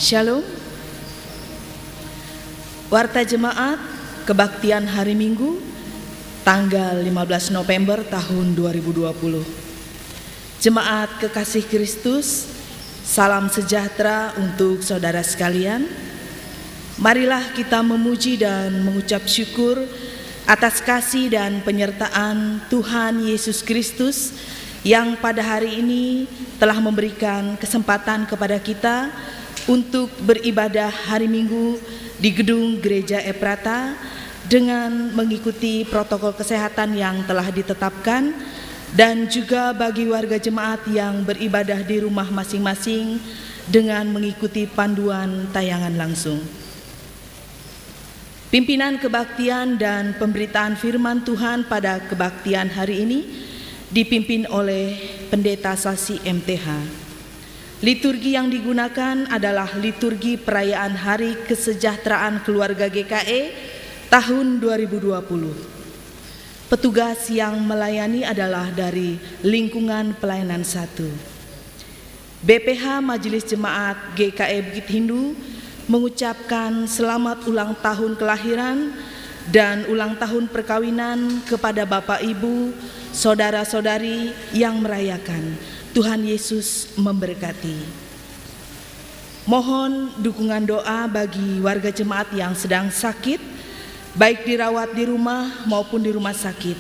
Shalom. Warta Jemaat Kebaktian Hari Minggu tanggal 15 November tahun 2020. Jemaat kekasih Kristus, salam sejahtera untuk saudara sekalian. Marilah kita memuji dan mengucap syukur atas kasih dan penyertaan Tuhan Yesus Kristus yang pada hari ini telah memberikan kesempatan kepada kita untuk beribadah hari Minggu di gedung Gereja Ephrata dengan mengikuti protokol kesehatan yang telah ditetapkan, dan juga bagi warga jemaat yang beribadah di rumah masing-masing dengan mengikuti panduan tayangan langsung. Pimpinan kebaktian dan pemberitaan firman Tuhan pada kebaktian hari ini dipimpin oleh Pendeta Sasi MTH. Liturgi yang digunakan adalah liturgi perayaan Hari Kesejahteraan Keluarga GKE tahun 2020. Petugas yang melayani adalah dari lingkungan pelayanan 1. BPH Majelis Jemaat GKE Bukit Hindu mengucapkan selamat ulang tahun kelahiran dan ulang tahun perkawinan kepada Bapak Ibu, saudara-saudari yang merayakan. Tuhan Yesus memberkati. Mohon dukungan doa bagi warga jemaat yang sedang sakit, baik dirawat di rumah maupun di rumah sakit.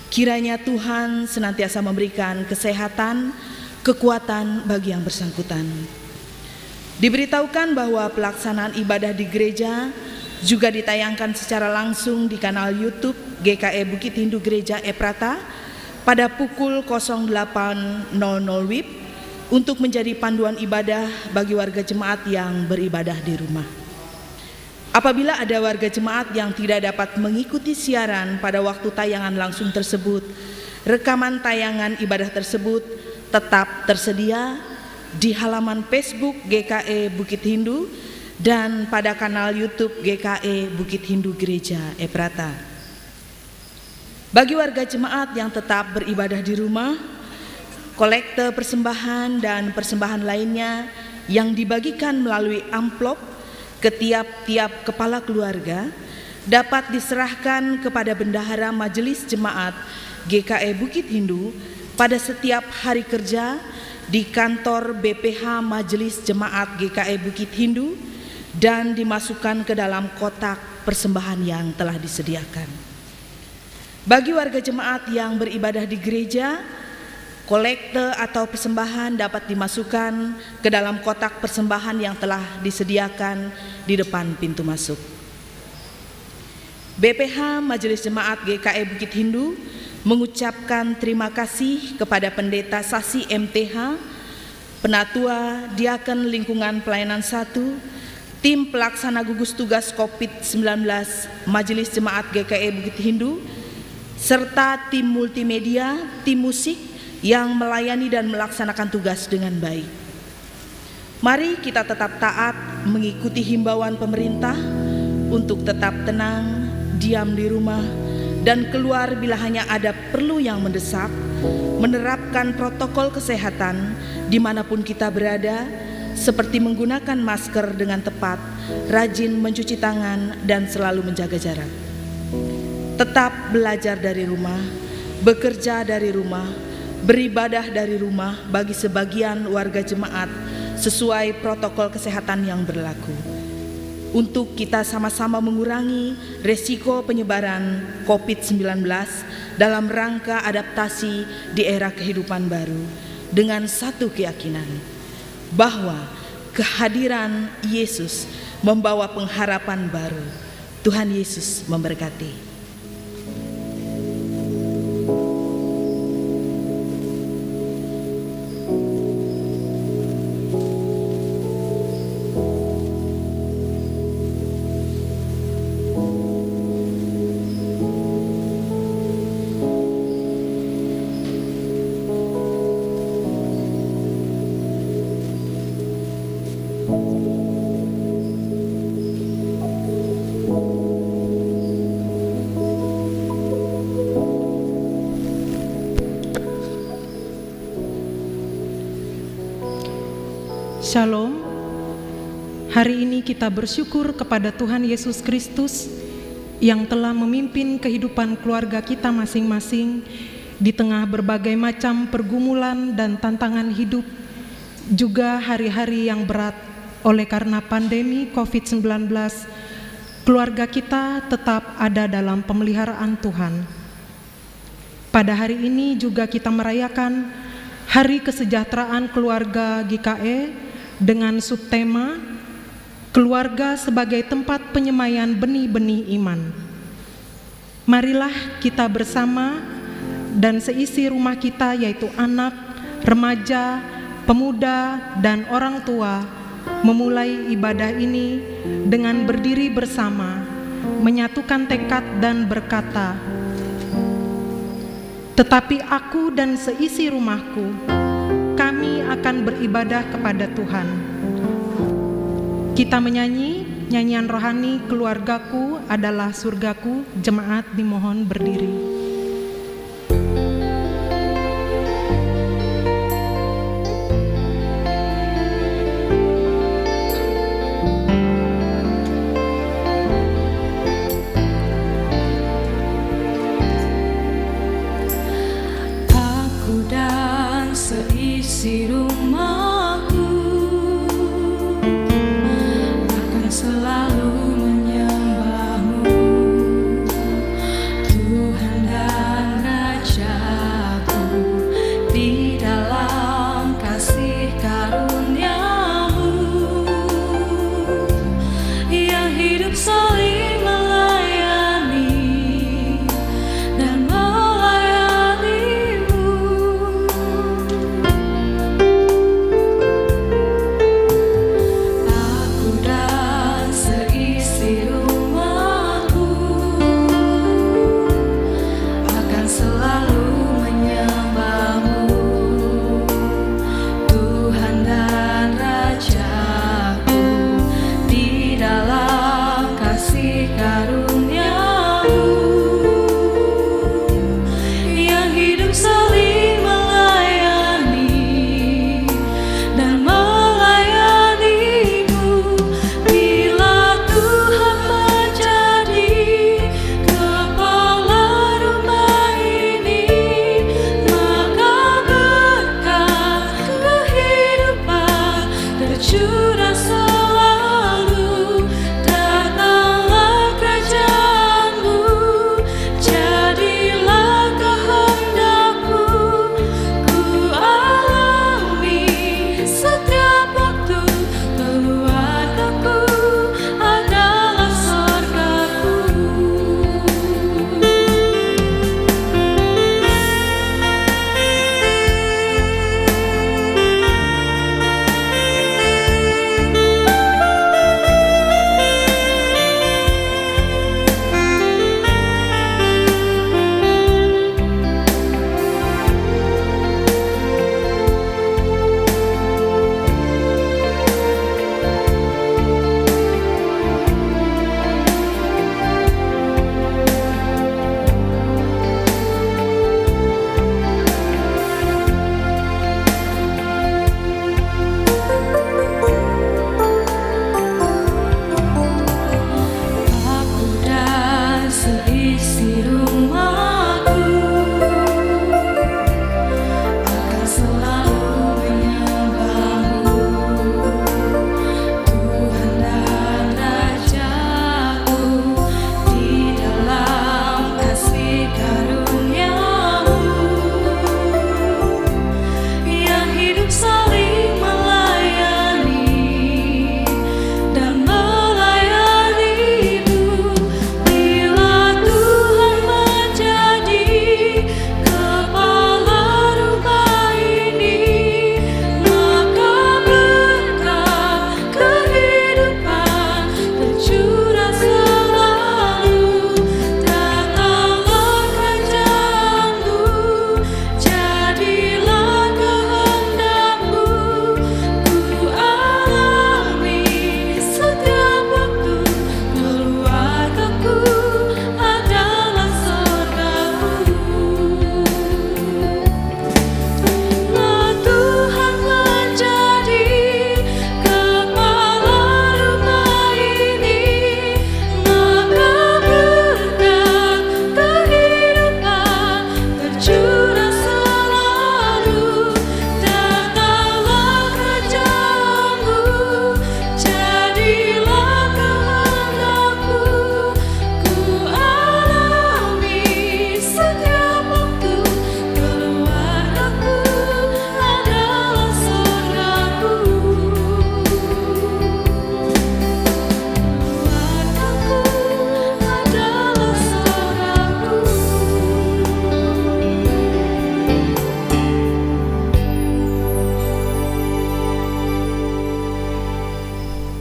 Kiranya Tuhan senantiasa memberikan kesehatan, kekuatan bagi yang bersangkutan. Diberitahukan bahwa pelaksanaan ibadah di gereja juga ditayangkan secara langsung di kanal YouTube GKE Bukit Hindu Gereja Ephrata pada pukul 08.00 WIB untuk menjadi panduan ibadah bagi warga jemaat yang beribadah di rumah. Apabila ada warga jemaat yang tidak dapat mengikuti siaran pada waktu tayangan langsung tersebut, rekaman tayangan ibadah tersebut tetap tersedia di halaman Facebook GKE Bukit Hindu dan pada kanal YouTube GKE Bukit Hindu Gereja Ephrata. Bagi warga jemaat yang tetap beribadah di rumah, kolekte persembahan dan persembahan lainnya yang dibagikan melalui amplop ke tiap-tiap kepala keluarga dapat diserahkan kepada bendahara Majelis Jemaat GKE Bukit Hindu pada setiap hari kerja di kantor BPH Majelis Jemaat GKE Bukit Hindu dan dimasukkan ke dalam kotak persembahan yang telah disediakan. Bagi warga jemaat yang beribadah di gereja, kolekte atau persembahan dapat dimasukkan ke dalam kotak persembahan yang telah disediakan di depan pintu masuk. BPH Majelis Jemaat GKE Bukit Hindu mengucapkan terima kasih kepada Pendeta Sasi MTH, Penatua Diaken Lingkungan Pelayanan 1, tim pelaksana gugus tugas COVID-19 Majelis Jemaat GKE Bukit Hindu, serta tim multimedia, tim musik yang melayani dan melaksanakan tugas dengan baik. Mari kita tetap taat mengikuti himbauan pemerintah untuk tetap tenang, diam di rumah, dan keluar bila hanya ada perlu yang mendesak, menerapkan protokol kesehatan dimanapun kita berada, seperti menggunakan masker dengan tepat, rajin mencuci tangan, dan selalu menjaga jarak. Tetap belajar dari rumah, bekerja dari rumah, beribadah dari rumah bagi sebagian warga jemaat sesuai protokol kesehatan yang berlaku. Untuk kita sama-sama mengurangi resiko penyebaran COVID-19 dalam rangka adaptasi di era kehidupan baru dengan satu keyakinan, bahwa kehadiran Yesus membawa pengharapan baru. Tuhan Yesus memberkati. Shalom. Hari ini kita bersyukur kepada Tuhan Yesus Kristus yang telah memimpin kehidupan keluarga kita masing-masing di tengah berbagai macam pergumulan dan tantangan hidup, juga hari-hari yang berat oleh karena pandemi COVID-19. Keluarga kita tetap ada dalam pemeliharaan Tuhan. Pada hari ini juga kita merayakan Hari Kesejahteraan Keluarga GKE dengan subtema Keluarga sebagai tempat penyemaian benih-benih iman. Marilah kita bersama dan seisi rumah kita, yaitu anak, remaja, pemuda, dan orang tua, memulai ibadah ini dengan berdiri bersama, menyatukan tekad dan berkata, "Tetapi aku dan seisi rumahku, kami akan beribadah kepada Tuhan." Kita menyanyi nyanyian rohani Keluargaku Adalah Surgaku. Jemaat dimohon berdiri. Aku dan seisi rumahku selalu menyembahmu, Tuhan dan Rajaku, di dalam kasih karunia-Mu yang hidup saling melayani dan melayani-Mu.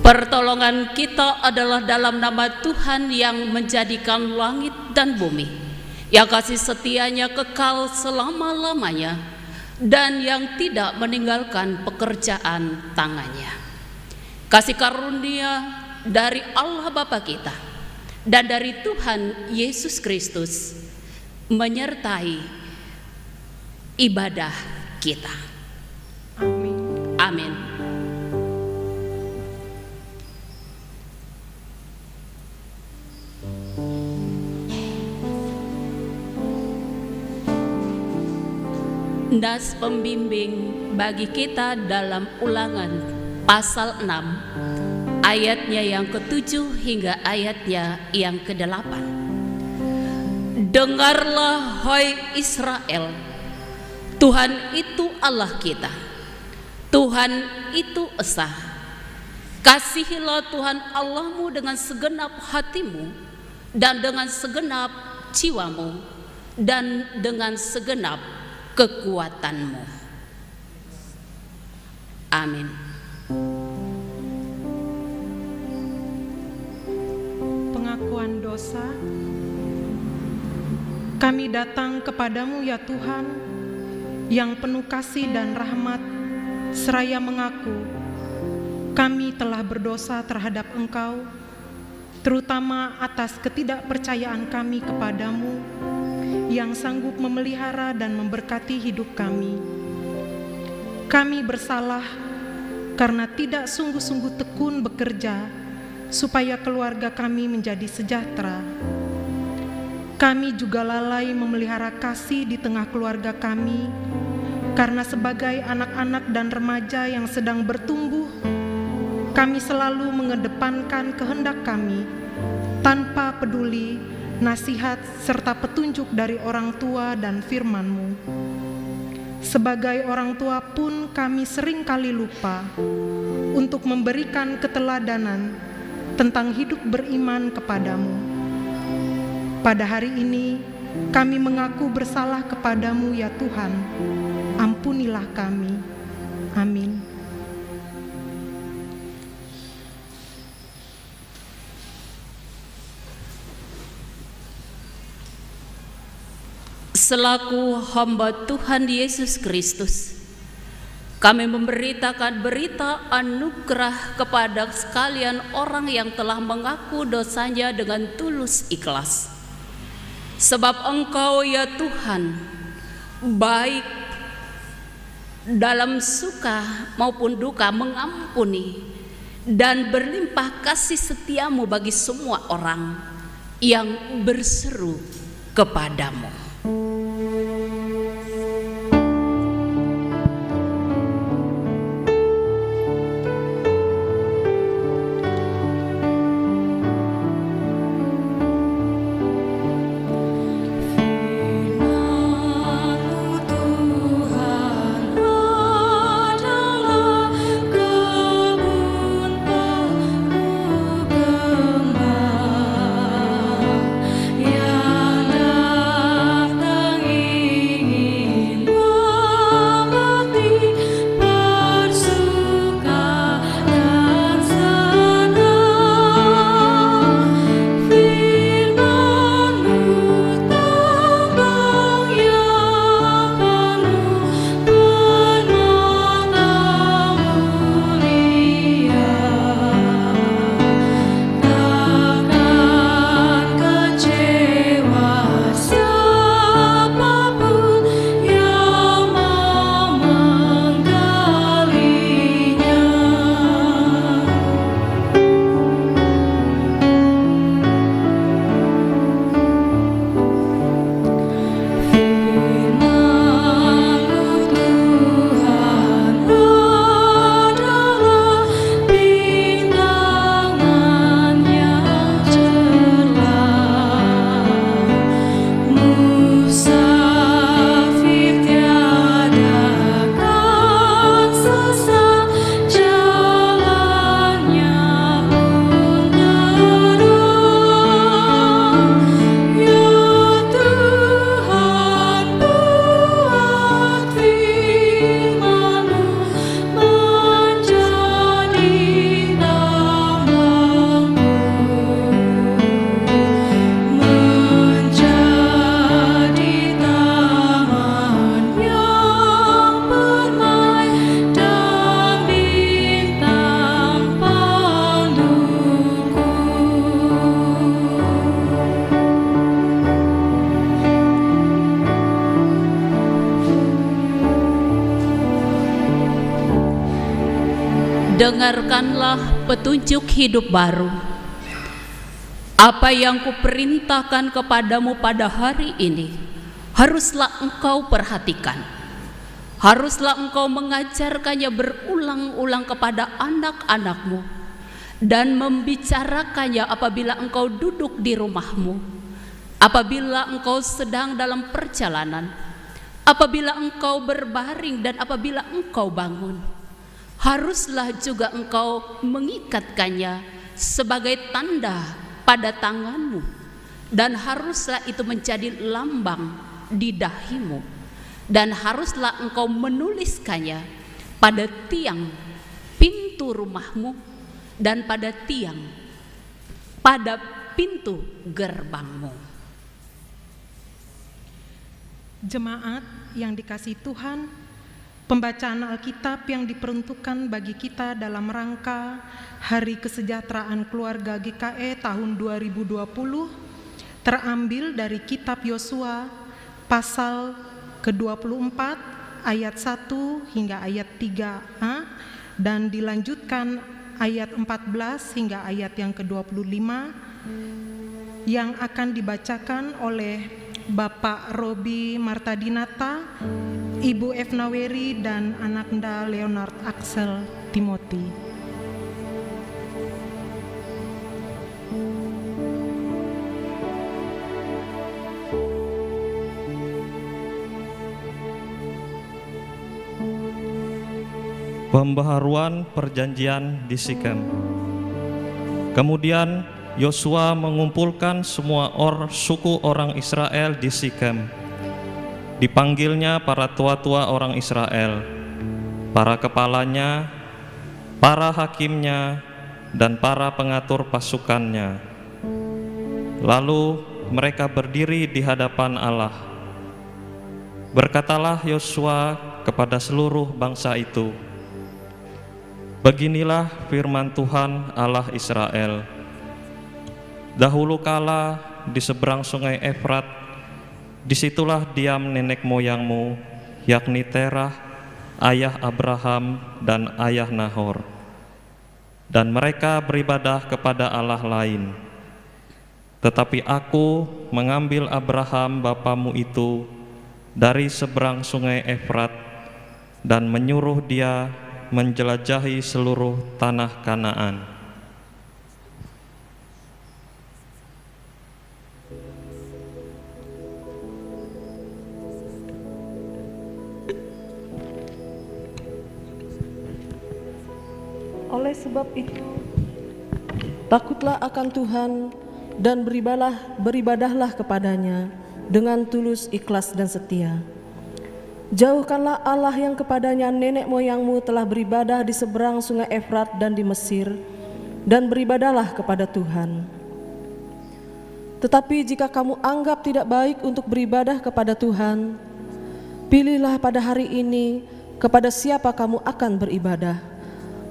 Pertolongan kita adalah dalam nama Tuhan yang menjadikan langit dan bumi, yang kasih setianya kekal selama-lamanya, dan yang tidak meninggalkan pekerjaan tangannya. Kasih karunia dari Allah Bapa kita dan dari Tuhan Yesus Kristus menyertai ibadah kita. Amin. Amin. Das pembimbing bagi kita dalam Ulangan pasal 6 ayatnya yang ke-7 hingga ayatnya yang ke-8. Dengarlah hai Israel, Tuhan itu Allah kita, Tuhan itu esa. Kasihilah Tuhan Allahmu dengan segenap hatimu dan dengan segenap jiwamu dan dengan segenap kekuatanmu. Amin. Pengakuan dosa. Kami datang kepadamu ya Tuhan, yang penuh kasih dan rahmat, seraya mengaku kami telah berdosa terhadap Engkau, terutama atas ketidakpercayaan kami kepadamu, yang sanggup memelihara dan memberkati hidup kami. Kami bersalah karena tidak sungguh-sungguh tekun bekerja supaya keluarga kami menjadi sejahtera. Kami juga lalai memelihara kasih di tengah keluarga kami, karena sebagai anak-anak dan remaja yang sedang bertumbuh, kami selalu mengedepankan kehendak kami tanpa peduli nasihat serta petunjuk dari orang tua dan firman-Mu. Sebagai orang tua pun kami sering kali lupa untuk memberikan keteladanan tentang hidup beriman kepadamu. Pada hari ini kami mengaku bersalah kepadamu ya Tuhan, ampunilah kami. Amin. Selaku hamba Tuhan Yesus Kristus, kami memberitakan berita anugerah kepada sekalian orang yang telah mengaku dosanya dengan tulus ikhlas. Sebab Engkau ya Tuhan, baik dalam suka maupun duka mengampuni dan berlimpah kasih setiamu bagi semua orang yang berseru kepadamu. Yang dengarkanlah petunjuk hidup baru. Apa yang kuperintahkan kepadamu pada hari ini, haruslah engkau perhatikan. Haruslah engkau mengajarkannya berulang-ulang kepada anak-anakmu dan membicarakannya apabila engkau duduk di rumahmu, apabila engkau sedang dalam perjalanan, apabila engkau berbaring dan apabila engkau bangun. Haruslah juga engkau mengikatkannya sebagai tanda pada tanganmu, dan haruslah itu menjadi lambang di dahimu, dan haruslah engkau menuliskannya pada tiang pintu rumahmu dan pada pintu gerbangmu. Jemaat yang dikasihi Tuhan, pembacaan Alkitab yang diperuntukkan bagi kita dalam rangka Hari Kesejahteraan Keluarga GKE tahun 2020 terambil dari kitab Yosua pasal ke-24 ayat 1 hingga ayat 3a dan dilanjutkan ayat 14 hingga ayat yang ke-25 yang akan dibacakan oleh Bapak Robi Martadinata, Ibu Efnaweri, dan Anaknda Leonard Axel Timothy. Pembaharuan perjanjian di Sikem. Kemudian Yosua mengumpulkan semua suku orang Israel di Sikem. Dipanggilnya para tua-tua orang Israel, para kepalanya, para hakimnya, dan para pengatur pasukannya. Lalu mereka berdiri di hadapan Allah. Berkatalah Yosua kepada seluruh bangsa itu, "Beginilah firman Tuhan Allah Israel. Dahulu kala di seberang sungai Efrat, disitulah diam nenek moyangmu, yakni Terah, ayah Abraham dan ayah Nahor. Dan mereka beribadah kepada Allah lain. Tetapi aku mengambil Abraham bapamu itu dari seberang sungai Efrat dan menyuruh dia menjelajahi seluruh tanah Kanaan. Oleh sebab itu, takutlah akan Tuhan dan beribadahlah kepadanya dengan tulus, ikhlas, dan setia. Jauhkanlah Allah yang kepadanya nenek moyangmu telah beribadah di seberang sungai Efrat dan di Mesir, dan beribadahlah kepada Tuhan. Tetapi jika kamu anggap tidak baik untuk beribadah kepada Tuhan, pilihlah pada hari ini kepada siapa kamu akan beribadah.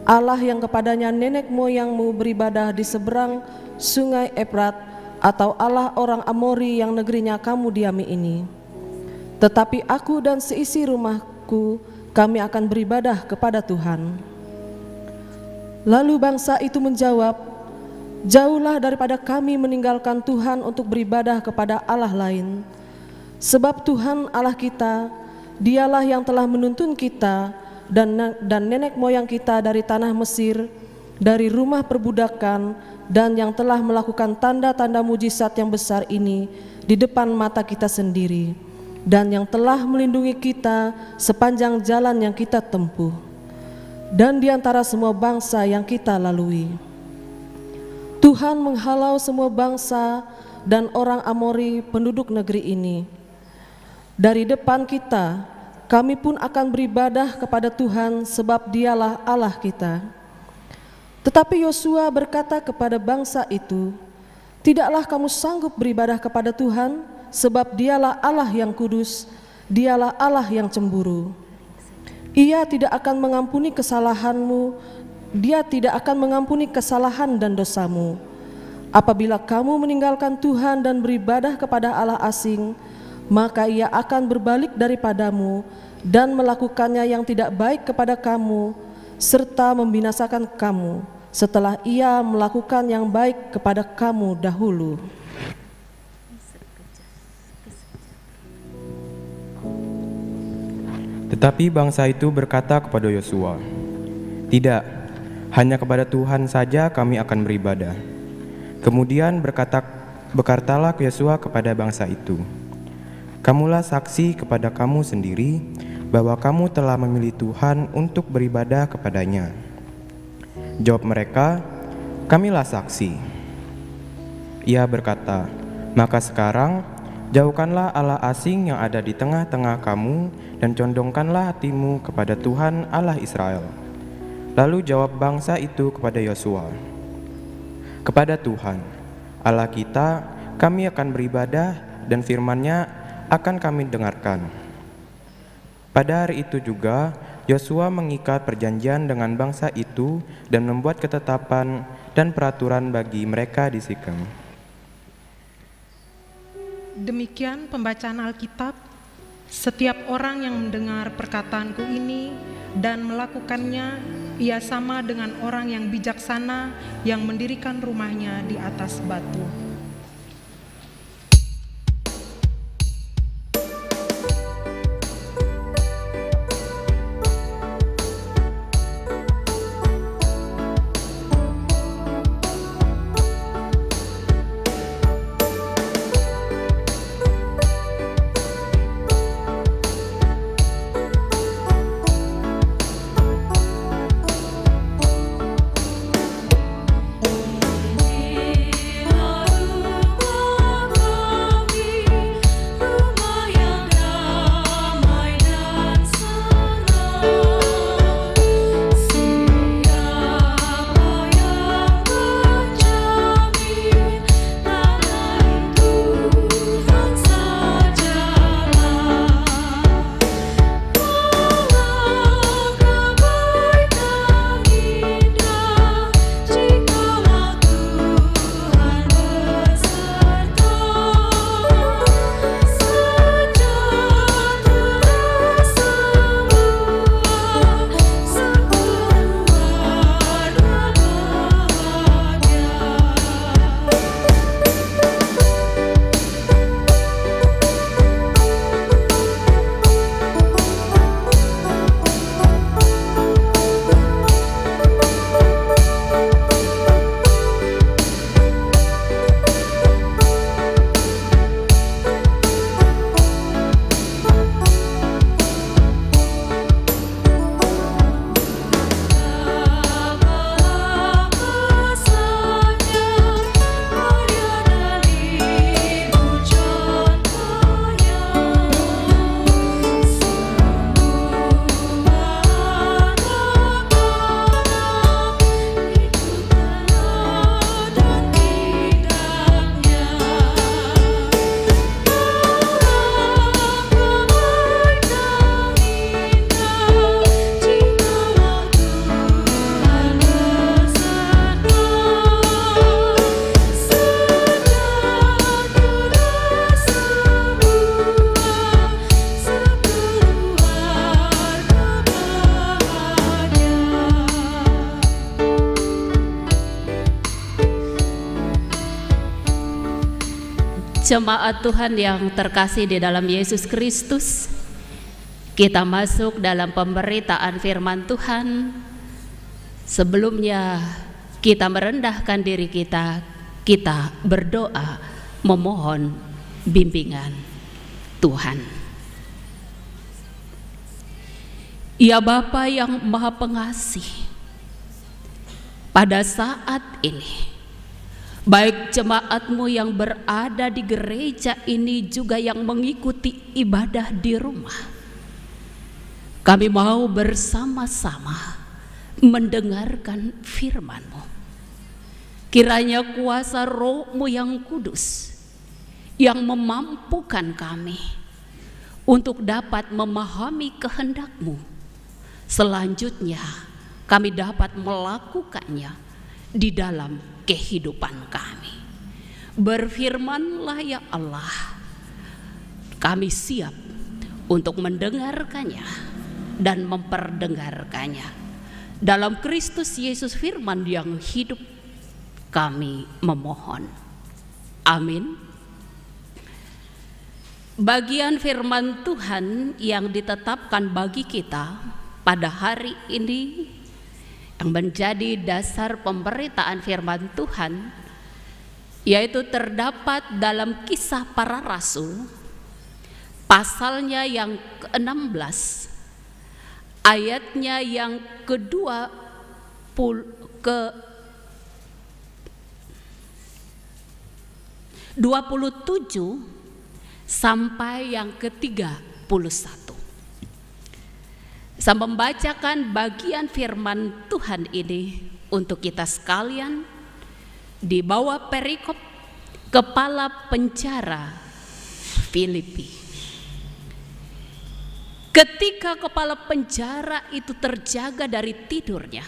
Allah yang kepadanya nenek moyangmu beribadah di seberang sungai Efrat, atau Allah orang Amori yang negerinya kamu diami ini. Tetapi aku dan seisi rumahku, kami akan beribadah kepada Tuhan." Lalu bangsa itu menjawab, "Jauhlah daripada kami meninggalkan Tuhan untuk beribadah kepada Allah lain. Sebab Tuhan Allah kita, Dialah yang telah menuntun kita dan nenek moyang kita dari tanah Mesir, dari rumah perbudakan, dan yang telah melakukan tanda-tanda mujizat yang besar ini di depan mata kita sendiri, dan yang telah melindungi kita sepanjang jalan yang kita tempuh, dan di antara semua bangsa yang kita lalui. Tuhan menghalau semua bangsa dan orang Amori penduduk negeri ini. Dari depan kita, kami pun akan beribadah kepada Tuhan, sebab Dialah Allah kita." Tetapi Yosua berkata kepada bangsa itu, "Tidaklah kamu sanggup beribadah kepada Tuhan, sebab Dialah Allah yang kudus, Dialah Allah yang cemburu. Ia tidak akan mengampuni kesalahanmu, Dia tidak akan mengampuni kesalahan dan dosamu. Apabila kamu meninggalkan Tuhan dan beribadah kepada Allah asing, maka Ia akan berbalik daripadamu dan melakukannya yang tidak baik kepada kamu, serta membinasakan kamu setelah ia melakukan yang baik kepada kamu dahulu. Tetapi bangsa itu berkata kepada Yosua, "Tidak, hanya kepada Tuhan saja kami akan beribadah." Kemudian berkatalah Yosua kepada bangsa itu, "Kamulah saksi kepada kamu sendiri bahwa kamu telah memilih Tuhan untuk beribadah kepadanya." Jawab mereka, "Kamilah saksi." Ia berkata, "Maka sekarang jauhkanlah Allah asing yang ada di tengah-tengah kamu dan condongkanlah hatimu kepada Tuhan Allah Israel." Lalu jawab bangsa itu kepada Yosua, "Kepada Tuhan, Allah kita, kami akan beribadah dan firman-Nya akan kami dengarkan." Pada hari itu juga, Yosua mengikat perjanjian dengan bangsa itu dan membuat ketetapan dan peraturan bagi mereka di Sikem. Demikian pembacaan Alkitab. Setiap orang yang mendengar perkataanku ini dan melakukannya, ia sama dengan orang yang bijaksana yang mendirikan rumahnya di atas batu. Jemaat Tuhan yang terkasih di dalam Yesus Kristus, kita masuk dalam pemberitaan firman Tuhan. Sebelumnya kita merendahkan diri kita berdoa memohon bimbingan Tuhan. Ya Bapa yang Maha Pengasih, pada saat ini baik jemaat-Mu yang berada di gereja ini juga yang mengikuti ibadah di rumah, kami mau bersama-sama mendengarkan firman-Mu. Kiranya kuasa Roh-Mu yang kudus yang memampukan kami untuk dapat memahami kehendak-Mu, selanjutnya kami dapat melakukannya di dalam kehidupan kami. Berfirmanlah ya Allah, kami siap untuk mendengarkannya dan memperdengarkannya. Dalam Kristus Yesus firman yang hidup kami memohon. Amin. Bagian firman Tuhan yang ditetapkan bagi kita pada hari ini, yang menjadi dasar pemberitaan firman Tuhan, yaitu terdapat dalam Kisah Para Rasul, pasalnya yang ke-16, ayatnya yang ke-27 sampai yang ke-31. Saya membacakan bagian firman Tuhan ini untuk kita sekalian di bawah perikop kepala penjara Filipi. Ketika kepala penjara itu terjaga dari tidurnya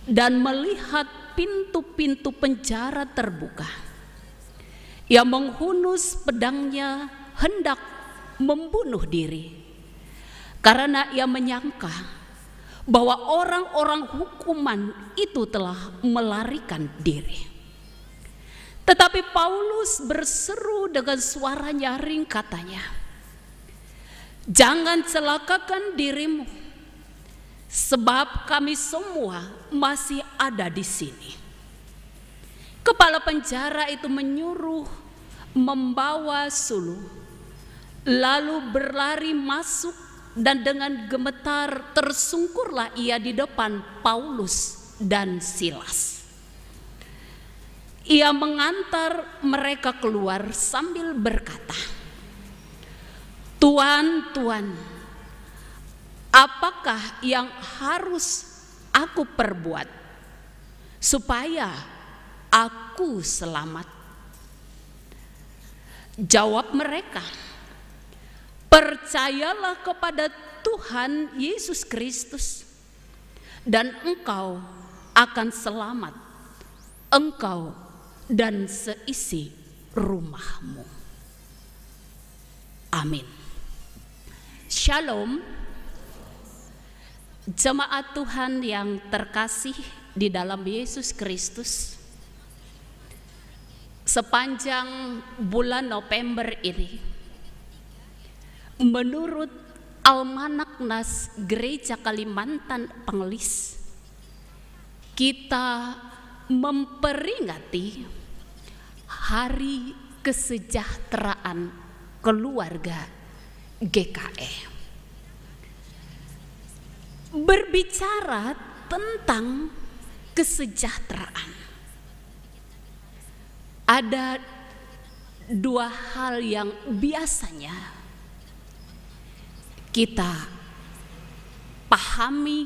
dan melihat pintu-pintu penjara terbuka, ia menghunus pedangnya hendak membunuh diri, karena ia menyangka bahwa orang-orang hukuman itu telah melarikan diri. Tetapi Paulus berseru dengan suara nyaring, katanya, "Jangan celakakan dirimu, sebab kami semua masih ada di sini." Kepala penjara itu menyuruh membawa suluh, lalu berlari masuk, dan dengan gemetar tersungkurlah ia di depan Paulus dan Silas. Ia mengantar mereka keluar sambil berkata, "Tuan, apakah yang harus aku perbuat supaya aku selamat?" Jawab mereka, "Percayalah kepada Tuhan Yesus Kristus, dan engkau akan selamat, engkau dan seisi rumahmu." Amin. Shalom. Jemaat Tuhan yang terkasih di dalam Yesus Kristus, sepanjang bulan November ini, menurut Almanak Nas Gereja Kalimantan Pengelis, kita memperingati Hari Kesejahteraan Keluarga GKE. Berbicara tentang kesejahteraan, ada dua hal yang biasanya kita pahami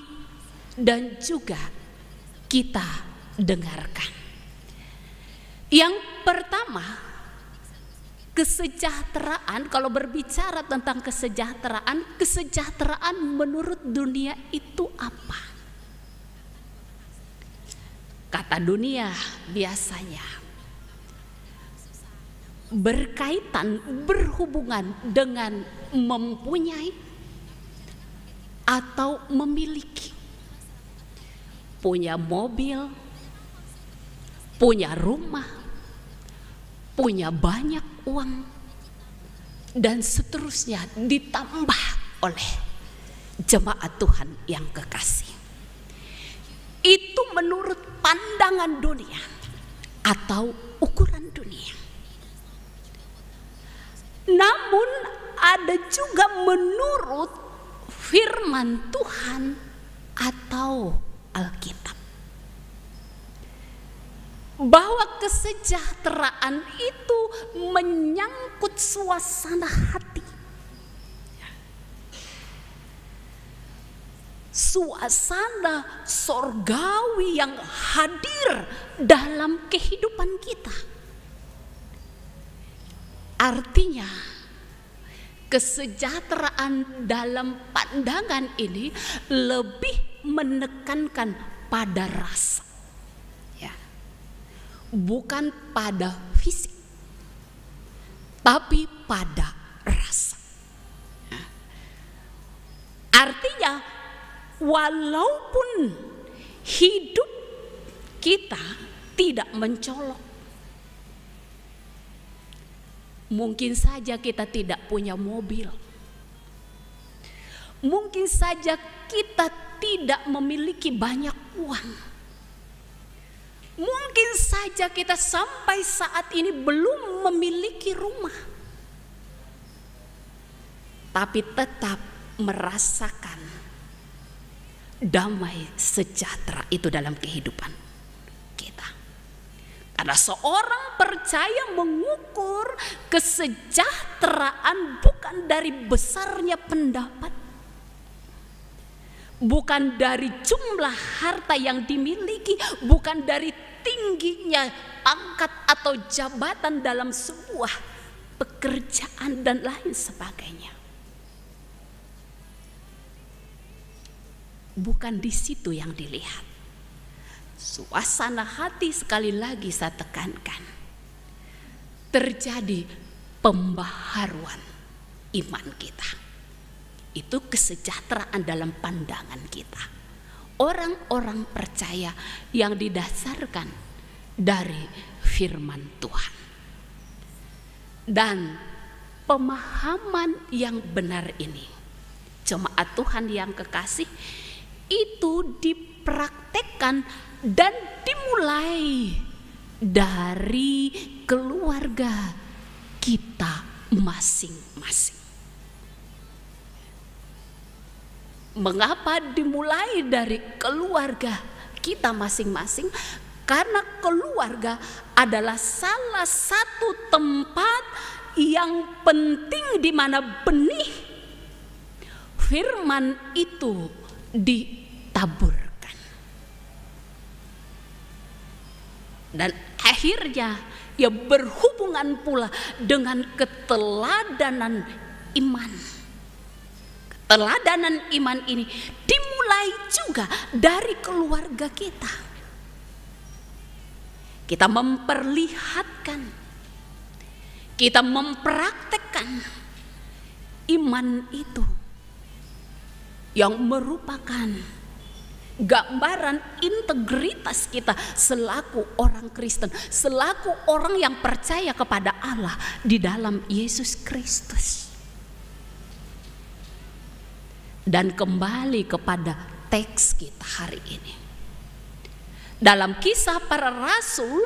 dan juga kita dengarkan. Yang pertama, kesejahteraan. Kalau berbicara tentang kesejahteraan menurut dunia itu apa? Kata dunia biasanya berkaitan, berhubungan dengan mempunyai atau memiliki, punya mobil, punya rumah, punya banyak uang, dan seterusnya, ditambah oleh jemaat Tuhan yang kekasih. Itu menurut pandangan dunia atau ukuran dunia. Namun ada juga menurut firman Tuhan atau Alkitab, bahwa kesejahteraan itu menyangkut suasana hati, suasana sorgawi yang hadir dalam kehidupan kita. Artinya, kesejahteraan dalam pandangan ini lebih menekankan pada rasa, ya, bukan pada fisik, tapi pada rasa. Artinya, walaupun hidup kita tidak mencolok. Mungkin saja kita tidak punya mobil. Mungkin saja kita tidak memiliki banyak uang. Mungkin saja kita sampai saat ini belum memiliki rumah. Tapi tetap merasakan damai sejahtera itu dalam kehidupan kita. Karena seorang percaya mengukur kesejahteraan bukan dari besarnya pendapat, bukan dari jumlah harta yang dimiliki, bukan dari tingginya pangkat atau jabatan dalam sebuah pekerjaan dan lain sebagainya. Bukan di situ yang dilihat. Suasana hati, sekali lagi saya tekankan, terjadi pembaharuan iman kita. Itu kesejahteraan dalam pandangan kita. Orang-orang percaya yang didasarkan dari firman Tuhan. Dan pemahaman yang benar ini, jemaat Tuhan yang kekasih, itu dipraktekkan dan dimulai dari keluarga kita masing-masing. Mengapa dimulai dari keluarga kita masing-masing? Karena keluarga adalah salah satu tempat yang penting di mana benih firman itu ditaburkan. Dan akhirnya ya berhubungan pula dengan keteladanan iman. Keteladanan iman ini dimulai juga dari keluarga kita. Kita memperlihatkan, kita mempraktekkan iman itu yang merupakan gambaran integritas kita selaku orang Kristen, selaku orang yang percaya kepada Allah di dalam Yesus Kristus. Dan kembali kepada teks kita hari ini. Dalam Kisah Para Rasul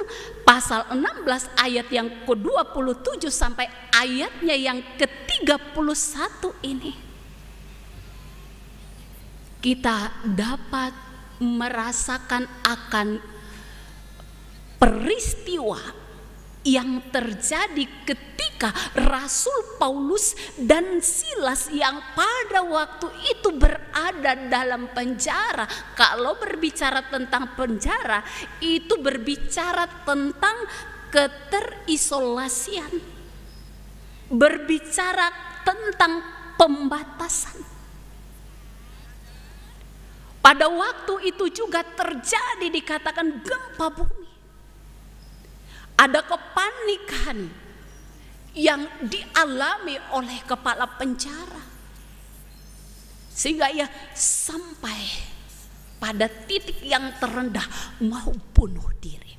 pasal 16 ayat yang ke-27 sampai ayatnya yang ke-31 ini, kita dapat merasakan akan peristiwa yang terjadi ketika Rasul Paulus dan Silas yang pada waktu itu berada dalam penjara. Kalau berbicara tentang penjara, itu berbicara tentang keterisolasian, berbicara tentang pembatasan. Pada waktu itu juga terjadi, dikatakan, gempa bumi. Ada kepanikan yang dialami oleh kepala penjara, sehingga ia sampai pada titik yang terendah mau bunuh diri.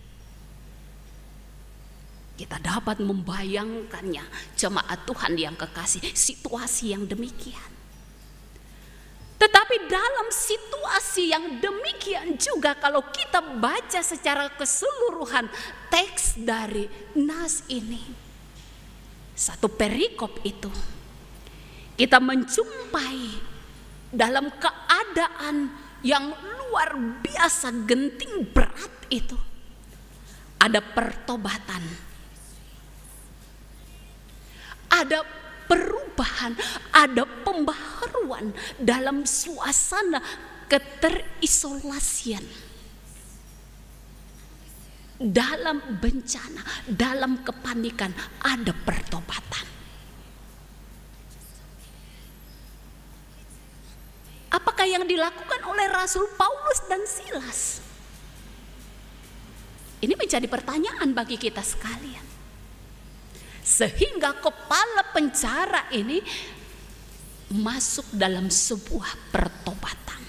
Kita dapat membayangkannya, jemaat Tuhan yang kekasih, situasi yang demikian. Tetapi dalam situasi yang demikian juga, kalau kita baca secara keseluruhan teks dari nas ini, satu perikop itu, kita menjumpai dalam keadaan yang luar biasa genting berat itu, ada pertobatan, ada perubahan, ada pembaharuan dalam suasana keterisolasian, dalam bencana, dalam kepanikan, ada pertobatan. Apakah yang dilakukan oleh Rasul Paulus dan Silas? Ini menjadi pertanyaan bagi kita sekalian. Sehingga kepala penjara ini masuk dalam sebuah pertobatan.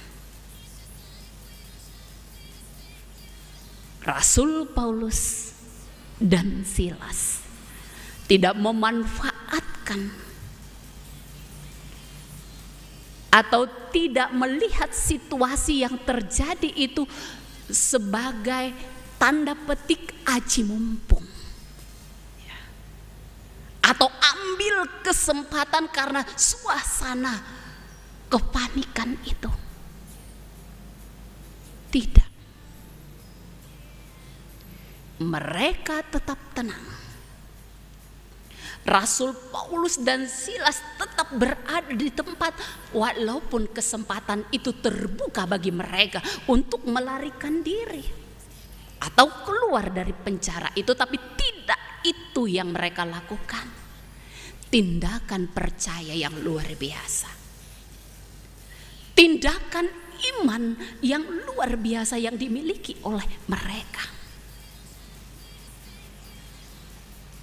Rasul Paulus dan Silas tidak memanfaatkan atau tidak melihat situasi yang terjadi itu sebagai tanda petik aji mumpung, atau ambil kesempatan karena suasana kepanikan itu. Tidak. Mereka tetap tenang. Rasul Paulus dan Silas tetap berada di tempat walaupun kesempatan itu terbuka bagi mereka untuk melarikan diri atau keluar dari penjara itu, tapi tidak itu yang mereka lakukan. Tindakan percaya yang luar biasa, tindakan iman yang luar biasa yang dimiliki oleh mereka.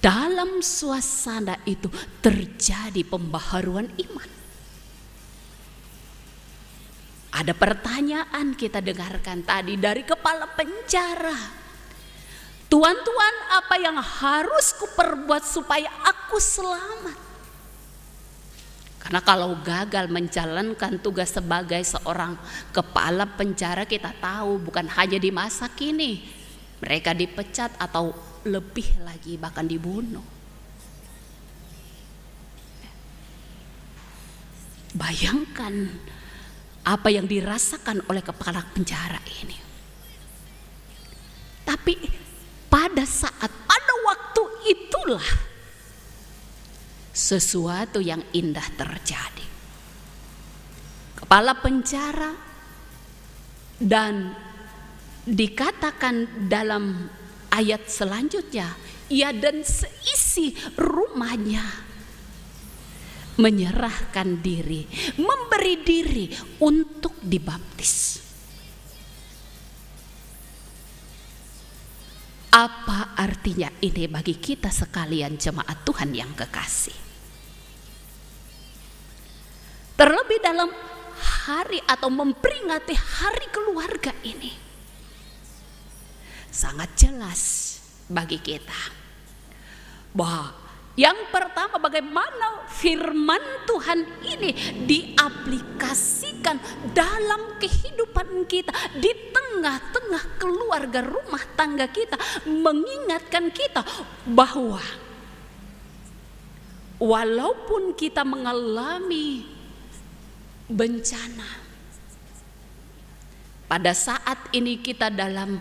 Dalam suasana itu terjadi pembaharuan iman. Ada pertanyaan kita dengarkan tadi dari kepala penjara. Tuan, apa yang harus kuperbuat supaya aku selamat? Karena kalau gagal menjalankan tugas sebagai seorang kepala penjara, kita tahu bukan hanya di masa kini. Mereka dipecat atau lebih lagi bahkan dibunuh. Bayangkan apa yang dirasakan oleh kepala penjara ini. Tapi pada waktu itulah sesuatu yang indah terjadi. Kepala penjara, dan dikatakan dalam ayat selanjutnya, ia dan seisi rumahnya menyerahkan diri, memberi diri untuk dibaptis. Apa artinya ini bagi kita sekalian jemaat Tuhan yang kekasih? Terlebih dalam hari atau memperingati hari keluarga ini, sangat jelas bagi kita bahwa yang pertama, bagaimana firman Tuhan ini diaplikasikan dalam kehidupan kita di tengah-tengah keluarga rumah tangga kita, mengingatkan kita bahwa walaupun kita mengalami bencana, pada saat ini kita dalam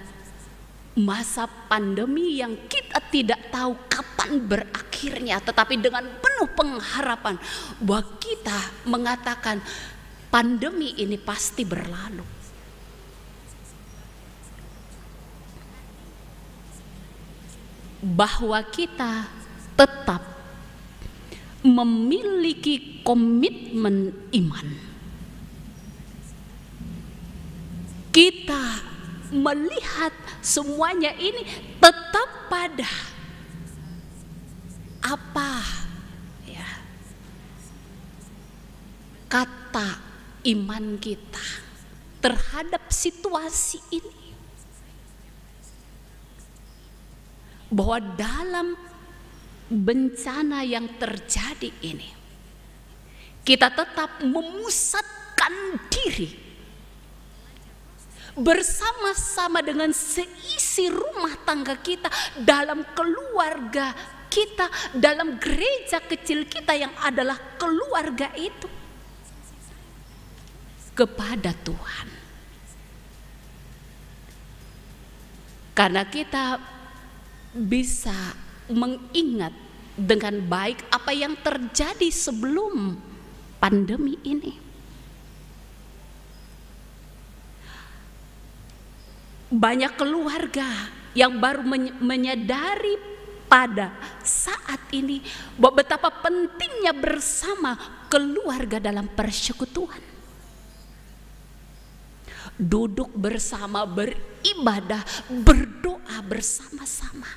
masa pandemi yang kita tidak tahu kapan berakhirnya, tetapi dengan penuh pengharapan bahwa kita mengatakan pandemi ini pasti berlalu. Bahwa kita tetap memiliki komitmen iman. Kita melihat semuanya ini tetap pada apa ya, kata iman kita terhadap situasi ini, bahwa dalam bencana yang terjadi ini kita tetap memusatkan diri bersama-sama dengan seisi rumah tangga kita, dalam keluarga kita, dalam gereja kecil kita yang adalah keluarga itu, kepada Tuhan. Karena kita bisa mengingat dengan baik apa yang terjadi sebelum pandemi ini. Banyak keluarga yang baru menyadari pada saat ini bahwa betapa pentingnya bersama keluarga dalam persekutuan. Duduk bersama, beribadah, berdoa bersama-sama.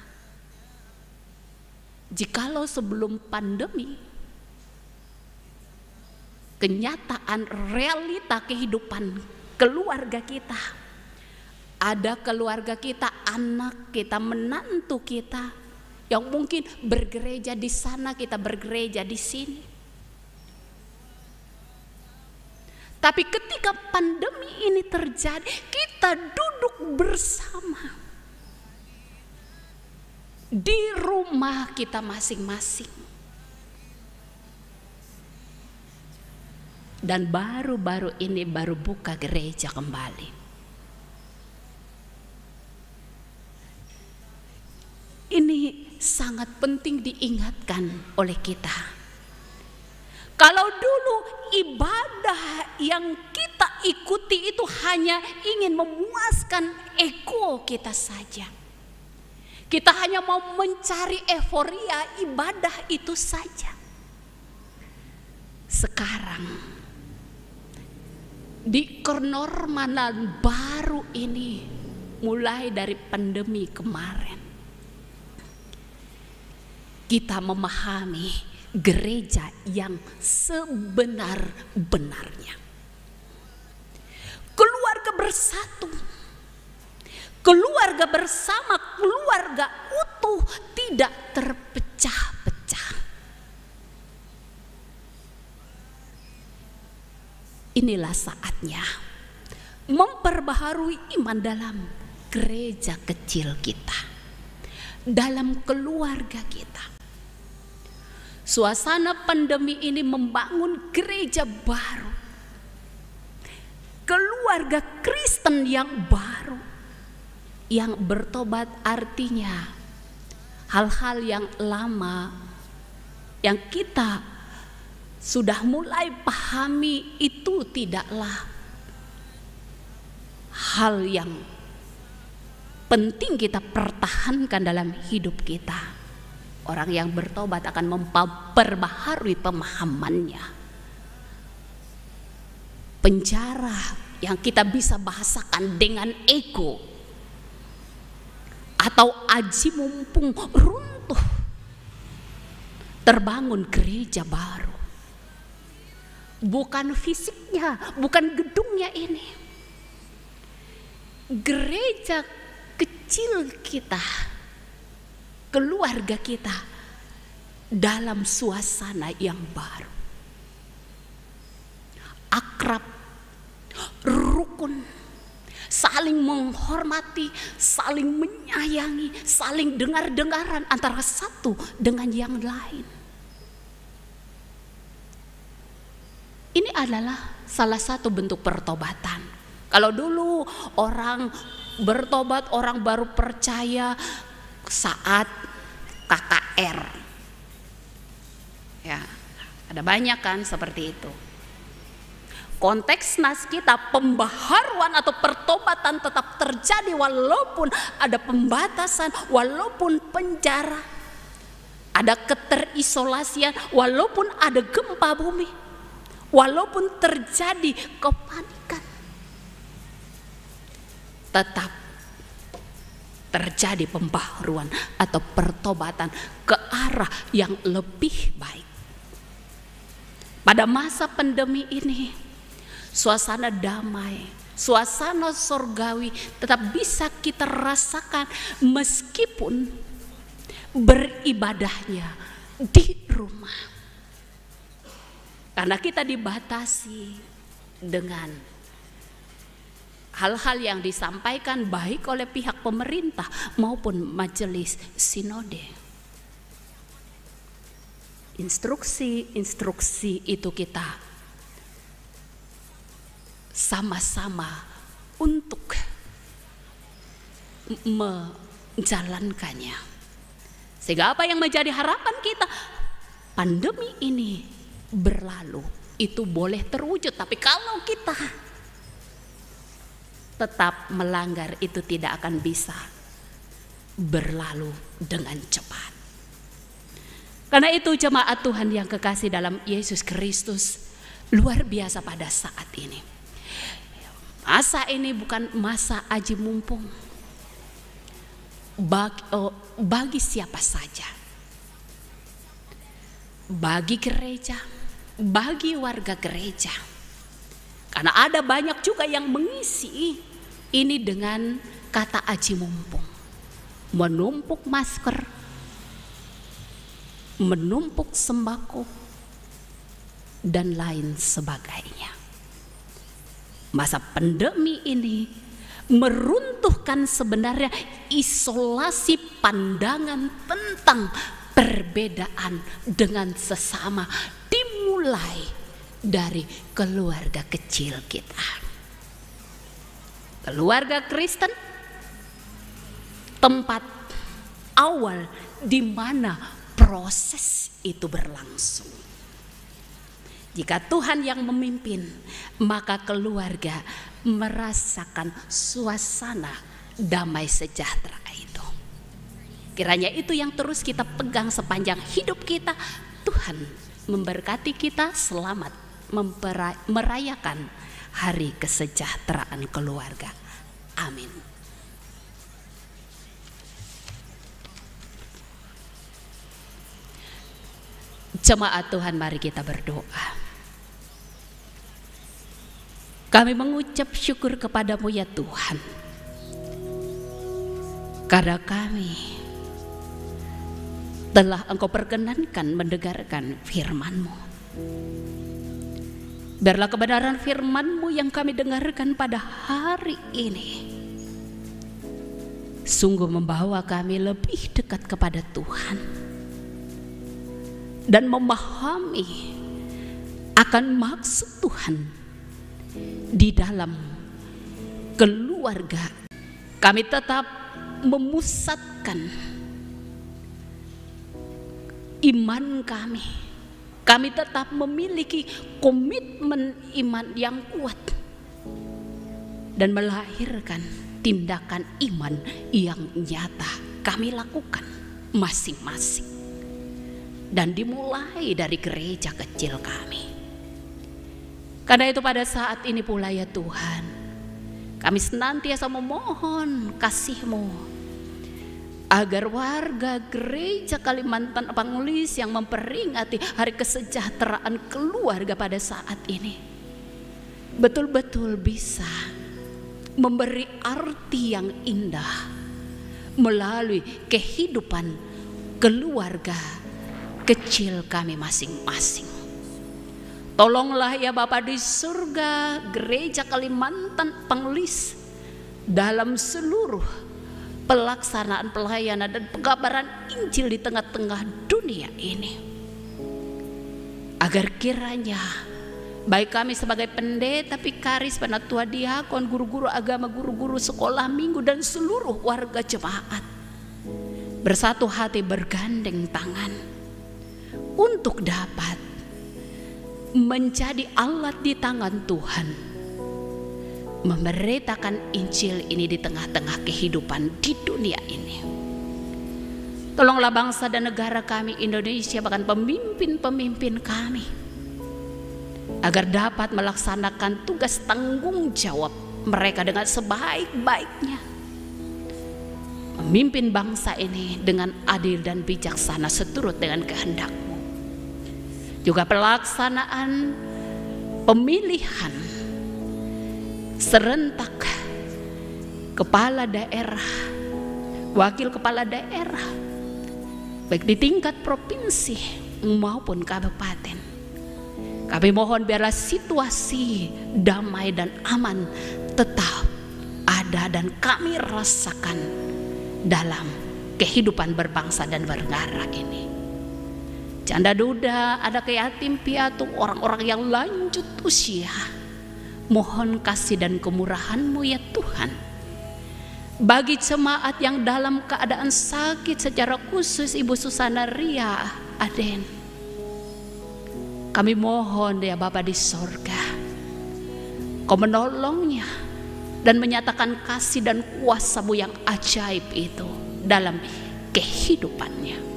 Jikalau sebelum pandemi, kenyataan realita kehidupan keluarga kita Ada keluarga kita, anak kita, menantu kita yang mungkin bergereja di sana, kita bergereja di sini. Tapi ketika pandemi ini terjadi, kita duduk bersama di rumah kita masing-masing. Dan baru-baru ini baru buka gereja kembali. Ini sangat penting diingatkan oleh kita. Kalau dulu ibadah yang kita ikuti itu hanya ingin memuaskan ego kita saja. Kita hanya mau mencari euforia ibadah itu saja. Sekarang di kenormalan baru ini, mulai dari pandemi kemarin, kita memahami gereja yang sebenar-benarnya. Keluarga bersatu, keluarga bersama, keluarga utuh, tidak terpecah-pecah. Inilah saatnya memperbaharui iman dalam gereja kecil kita, dalam keluarga kita. Suasana pandemi ini membangun gereja baru, keluarga Kristen yang baru, yang bertobat. Artinya hal-hal yang lama yang kita sudah mulai pahami itu tidaklah hal yang penting kita pertahankan dalam hidup kita. Orang yang bertobat akan memperbaharui pemahamannya. Penjara yang kita bisa bahasakan dengan ego atau aji mumpung runtuh, terbangun gereja baru. Bukan fisiknya, bukan gedungnya ini. Gereja kecil kita, keluarga kita dalam suasana yang baru. Akrab, rukun, saling menghormati, saling menyayangi, saling dengar-dengaran antara satu dengan yang lain. Ini adalah salah satu bentuk pertobatan. Kalau dulu orang bertobat, orang baru percaya saat KKR, ya ada banyak kan seperti itu. Konteks nas kita, pembaharuan atau pertobatan tetap terjadi walaupun ada pembatasan, walaupun penjara, ada keterisolasian, walaupun ada gempa bumi, walaupun terjadi kepanikan, tetap terjadi pembaharuan atau pertobatan ke arah yang lebih baik. Pada masa pandemi ini, suasana damai, suasana sorgawi tetap bisa kita rasakan meskipun beribadahnya di rumah. Karena kita dibatasi dengan hal-hal yang disampaikan baik oleh pihak pemerintah maupun majelis sinode. Instruksi-instruksi itu kita sama-sama untuk menjalankannya. Sehingga apa yang menjadi harapan kita, pandemi ini berlalu, itu boleh terwujud. Tapi kalau kita tetap melanggar, itu tidak akan bisa berlalu dengan cepat. Karena itu jemaat Tuhan yang kekasih dalam Yesus Kristus, luar biasa pada saat ini. Masa ini bukan masa aji mumpung bagi siapa saja, bagi gereja, bagi warga gereja. Karena ada banyak juga yang mengisi Ini dengan kata aji mumpung. Menumpuk masker, menumpuk sembako, dan lain sebagainya. Masa pandemi ini meruntuhkan sebenarnya isolasi pandangan tentang perbedaan dengan sesama, dimulai dari keluarga kecil kita. Keluarga Kristen, tempat awal di mana proses itu berlangsung. Jika Tuhan yang memimpin, maka keluarga merasakan suasana damai sejahtera itu. Kiranya itu yang terus kita pegang sepanjang hidup kita. Tuhan memberkati kita selamat merayakan hari kesejahteraan keluarga. Amin. Jemaat Tuhan, mari kita berdoa. Kami mengucap syukur kepadamu ya Tuhan, karena kami telah Engkau perkenankan mendengarkan firman-Mu. Biarlah kebenaran firman-Mu yang kami dengarkan pada hari ini sungguh membawa kami lebih dekat kepada Tuhan dan memahami akan maksud Tuhan di dalam keluarga. Kami tetap memusatkan iman kami. Kami tetap memiliki komitmen iman yang kuat dan melahirkan tindakan iman yang nyata kami lakukan masing-masing, dan dimulai dari gereja kecil kami. Karena itu pada saat ini pula ya Tuhan, kami senantiasa memohon kasih-Mu agar warga gereja Kalimantan Pangulis yang memperingati hari kesejahteraan keluarga pada saat ini betul-betul bisa memberi arti yang indah melalui kehidupan keluarga kecil kami masing-masing. Tolonglah ya Bapa di surga, gereja Kalimantan Pangulis dalam seluruh pelaksanaan pelayanan dan pengabaran Injil di tengah-tengah dunia ini, agar kiranya baik kami sebagai pendeta, vikaris, penatua diakon, guru-guru agama, guru-guru sekolah minggu, dan seluruh warga jemaat bersatu hati bergandeng tangan untuk dapat menjadi alat di tangan Tuhan memberitakan Injil ini di tengah-tengah kehidupan di dunia ini. Tolonglah bangsa dan negara kami Indonesia, bahkan pemimpin-pemimpin kami, agar dapat melaksanakan tugas tanggung jawab mereka dengan sebaik-baiknya, memimpin bangsa ini dengan adil dan bijaksana seturut dengan kehendak-Mu. Juga pelaksanaan pemilihan serentak kepala daerah, wakil kepala daerah, baik di tingkat provinsi maupun kabupaten. Kami mohon biarlah situasi damai dan aman tetap ada dan kami rasakan dalam kehidupan berbangsa dan bernegara ini. Janda duda, ada yatim piatu, orang-orang yang lanjut usia, mohon kasih dan kemurahan-Mu ya Tuhan. Bagi jemaat yang dalam keadaan sakit, secara khusus Ibu Susana Ria Aden, kami mohon ya Bapa di sorga, Kau menolongnya dan menyatakan kasih dan kuasa-Mu yang ajaib itu dalam kehidupannya.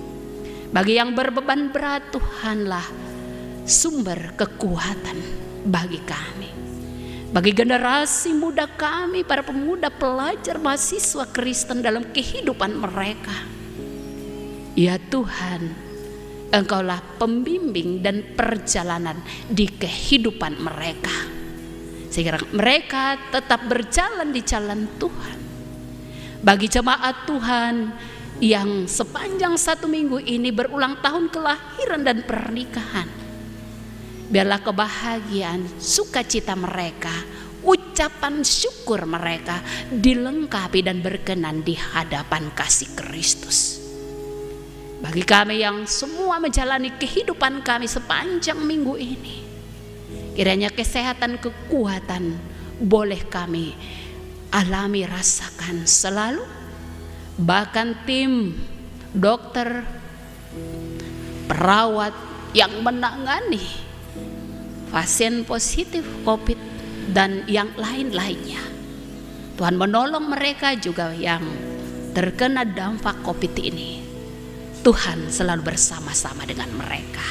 Bagi yang berbeban berat, Tuhanlah sumber kekuatan bagi kami. Bagi generasi muda kami, para pemuda, pelajar, mahasiswa Kristen dalam kehidupan mereka, ya Tuhan, Engkaulah pembimbing dan perjalanan di kehidupan mereka. sehingga mereka tetap berjalan di jalan Tuhan. Bagi jemaat Tuhan yang sepanjang 1 minggu ini berulang tahun kelahiran dan pernikahan, biarlah kebahagiaan, sukacita mereka, ucapan syukur mereka dilengkapi dan berkenan di hadapan kasih Kristus. Bagi kami yang semua menjalani kehidupan kami sepanjang minggu ini, kiranya kesehatan, kekuatan boleh kami alami, rasakan selalu. Bahkan tim dokter, perawat yang menangani pasien positif COVID dan yang lain-lainnya, Tuhan menolong mereka juga yang terkena dampak COVID ini. Tuhan selalu bersama-sama dengan mereka.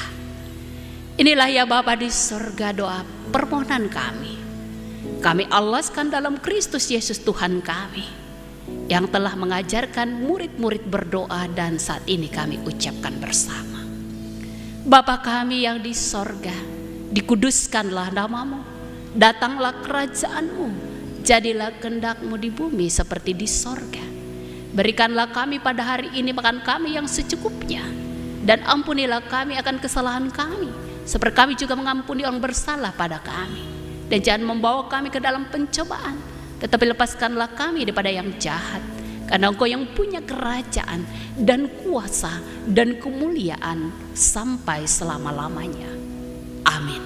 Inilah ya Bapa di surga, doa permohonan kami. Kami alaskan dalam Kristus Yesus Tuhan kami, yang telah mengajarkan murid-murid berdoa, dan saat ini kami ucapkan bersama. Bapa kami yang di sorga, dikuduskanlah namamu, datanglah kerajaanmu, jadilah kehendak-Mu di bumi seperti di sorga. Berikanlah kami pada hari ini makan kami yang secukupnya, dan ampunilah kami akan kesalahan kami, seperti kami juga mengampuni orang bersalah pada kami. Dan jangan membawa kami ke dalam pencobaan, tetapi lepaskanlah kami daripada yang jahat, karena Engkau yang punya kerajaan dan kuasa dan kemuliaan sampai selama-lamanya. Amin.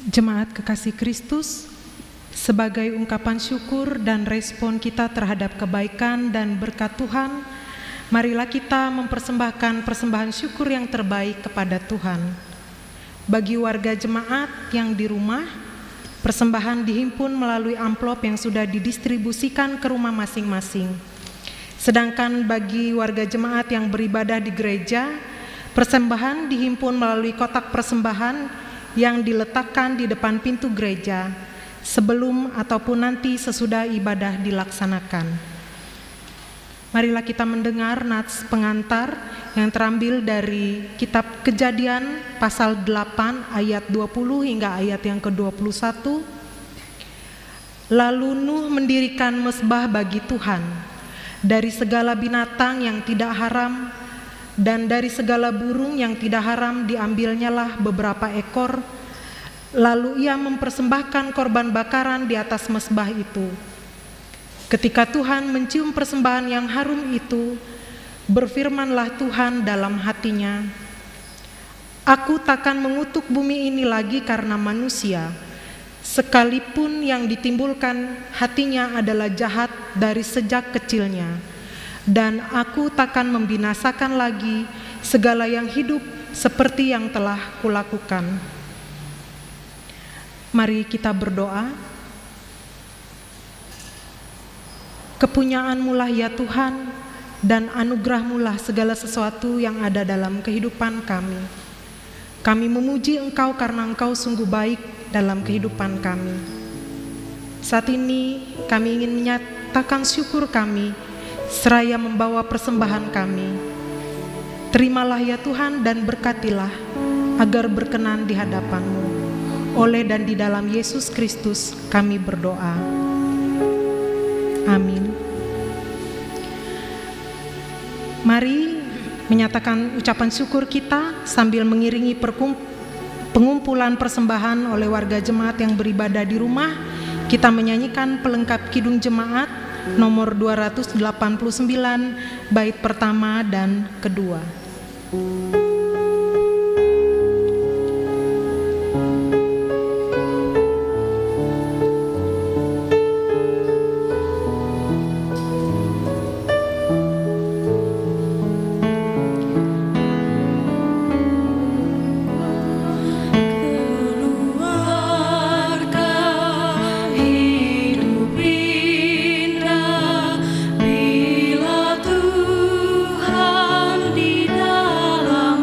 Jemaat kekasih Kristus, sebagai ungkapan syukur dan respon kita terhadap kebaikan dan berkat Tuhan, marilah kita mempersembahkan persembahan syukur yang terbaik kepada Tuhan. Bagi warga jemaat yang di rumah, persembahan dihimpun melalui amplop yang sudah didistribusikan ke rumah masing-masing. Sedangkan bagi warga jemaat yang beribadah di gereja, persembahan dihimpun melalui kotak persembahan yang diletakkan di depan pintu gereja sebelum ataupun nanti sesudah ibadah dilaksanakan. Marilah kita mendengar nats pengantar yang terambil dari kitab Kejadian pasal 8 ayat 20 hingga ayat yang ke-21. Lalu Nuh mendirikan mezbah bagi Tuhan dari segala binatang yang tidak haram, dan dari segala burung yang tidak haram diambilnyalah beberapa ekor. Lalu ia mempersembahkan korban bakaran di atas mezbah itu. Ketika Tuhan mencium persembahan yang harum itu, berfirmanlah Tuhan dalam hatinya, "Aku takkan mengutuk bumi ini lagi karena manusia, sekalipun yang ditimbulkan hatinya adalah jahat dari sejak kecilnya. Dan aku takkan membinasakan lagi segala yang hidup seperti yang telah kulakukan." Mari kita berdoa. Kepunyaan-Mu lah ya Tuhan, dan anugerah-Mu lah segala sesuatu yang ada dalam kehidupan kami. Kami memuji Engkau karena Engkau sungguh baik dalam kehidupan kami. Saat ini kami ingin menyatakan syukur kami, seraya membawa persembahan kami. Terimalah ya Tuhan dan berkatilah, agar berkenan di hadapan-Mu. Oleh dan di dalam Yesus Kristus kami berdoa. Amin. Mari menyatakan ucapan syukur kita sambil mengiringi pengumpulan persembahan oleh warga jemaat yang beribadah di rumah. Kita menyanyikan pelengkap Kidung Jemaat nomor 289 bait pertama dan kedua. Bila Tuhan di dalam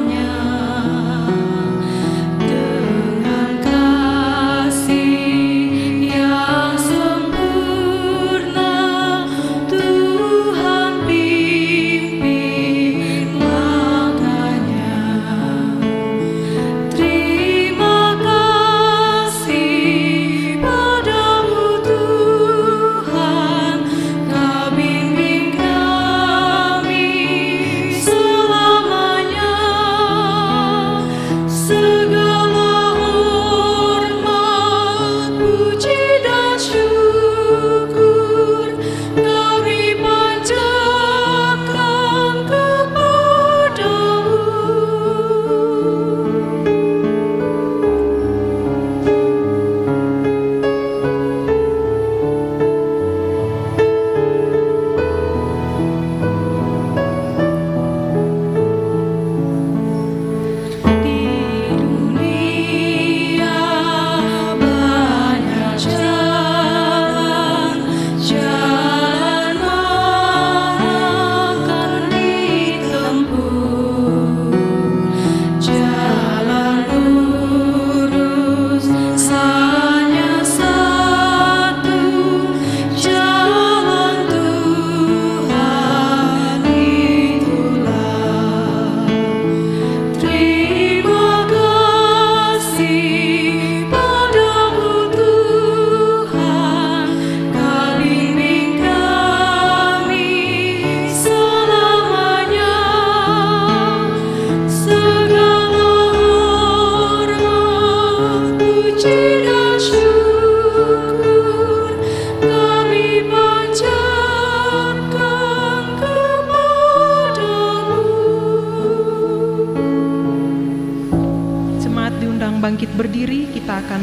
jemaat diundang bangkit berdiri, kita akan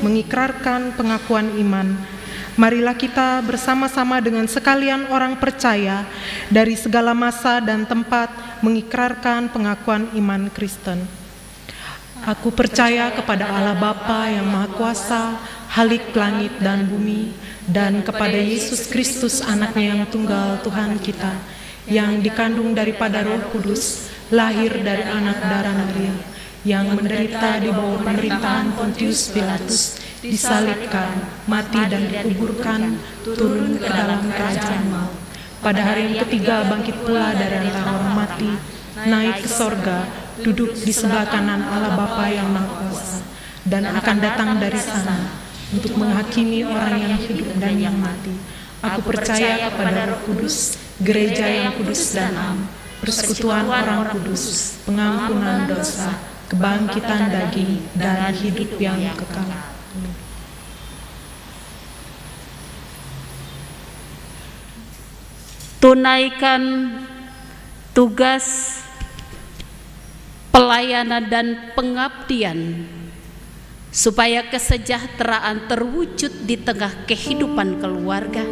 mengikrarkan pengakuan iman. Marilah kita bersama-sama dengan sekalian orang percaya dari segala masa dan tempat mengikrarkan pengakuan iman Kristen. Aku percaya kepada Allah Bapa yang Maha Kuasa, Khalik langit dan bumi, dan kepada Yesus Kristus anaknya yang tunggal Tuhan kita, yang dikandung daripada Roh Kudus, lahir dari anak darah Maria, yang menderita di bawah pemerintahan Pontius Pilatus, disalibkan, mati dan dikuburkan, turun ke dalam kerajaan maut. Pada hari yang ketiga bangkit pula dari antara orang mati, naik ke sorga, duduk di sebelah kanan Allah Bapa yang Maha Kuasa, dan akan datang dari sana untuk menghakimi orang yang hidup dan yang mati. Aku percaya kepada Roh Kudus, gereja yang kudus dan am, persekutuan orang kudus, pengampunan dosa, kebangkitan daging, dan hidup yang kekal. Tunaikan tugas pelayanan dan pengabdian supaya kesejahteraan terwujud di tengah kehidupan keluarga,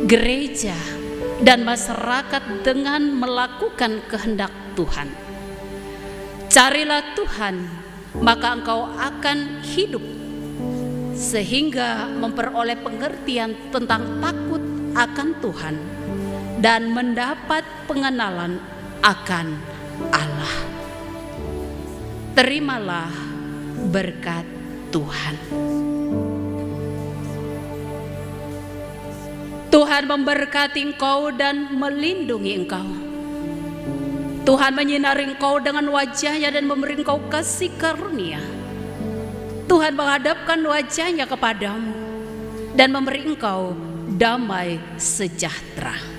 gereja, dan masyarakat dengan melakukan kehendak Tuhan. Carilah Tuhan, maka engkau akan hidup, sehingga memperoleh pengertian tentang takut akan Tuhan dan mendapat pengenalan akan Allah. Terimalah berkat Tuhan. Tuhan memberkati engkau dan melindungi engkau. Tuhan menyinari engkau dengan wajah-Nya dan memberi engkau kasih karunia. Tuhan menghadapkan wajah-Nya kepadamu dan memberi engkau damai sejahtera.